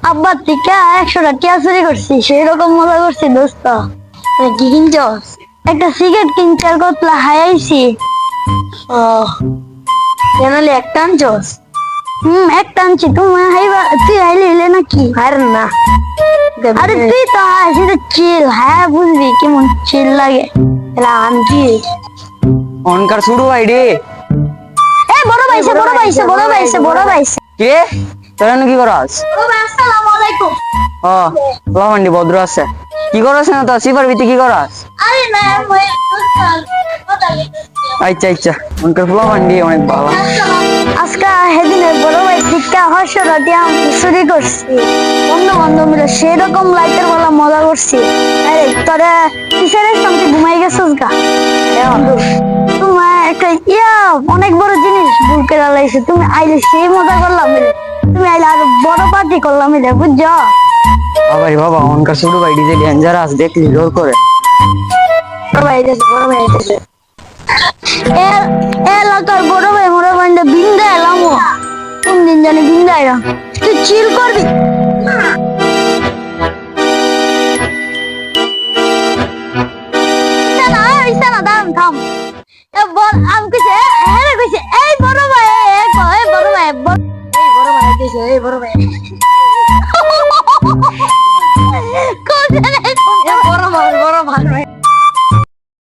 আব্বার থেকে 100টা টিয়া চুরি করছি, সেই রকম মজা করছি দোস্ত। কি কিনছস? একটা সিগারেট কিনছি আর কতলা হাইছি। ও জানালে একটা আনছস? একটা আনছি। তুমি হাইবা, তুই হাইলে হইলে নাকি? আর না আরে তুই তো সেটা চিল, হ্যাঁ বুঝবি কেমন চিল লাগে। এলা আনকি অনকার শুরু ভাই রে। এ বড় ভাইছে, বড় ভাইছে, বড় ভাইছে, বড় ভাইছে। কি রে তোর এনে কি করাস? বড় ভাই আসসালামু আলাইকুম। ও লামান্ডি ভদ্র আছে। কি করাস না তো সিপার ভিতরে কি করাস? আরে না মই আচ্ছা আচ্ছা অনকার লামান্ডি অনেক ভালো। আজকে সেদিনে বড় ভাই টিকা 100টা টিয়া চুরি করছি। বন্ধু বান্ধব মিলে সেই রকম লাইটের বেলা মজা করছি। আরে তোরা কিসের সঙ্গে ঘুমাই গেছিস গা? বন্ধু তোমার একটা অনেক বড় জিনিস ভুল করে লাইছে। তুমি আইলে সেই মজা করলাম মিলে, তুমি আইলে আরো বড় পার্টি করলাম মিলে, বুঝছো? বাবারে বাবা অনকার শুরু ভাই ডিজে ডেঞ্জারাস দেখলি জোর করে। বড় ভাই এসেছে, বড় ভাই এসেছে। এলাকার বড় ভাই মোড়া বান্ডা বিন্দা এলাম। কোন দিন জানি বিন্দা এলাম। তুই চিল করবি? থাম। আমি কইছে হ্যাঁ কইছে এই বড় ভাই, এই বড় ভাই, এই বড় ভাই এসেছে, এই বড় ভাই। কোন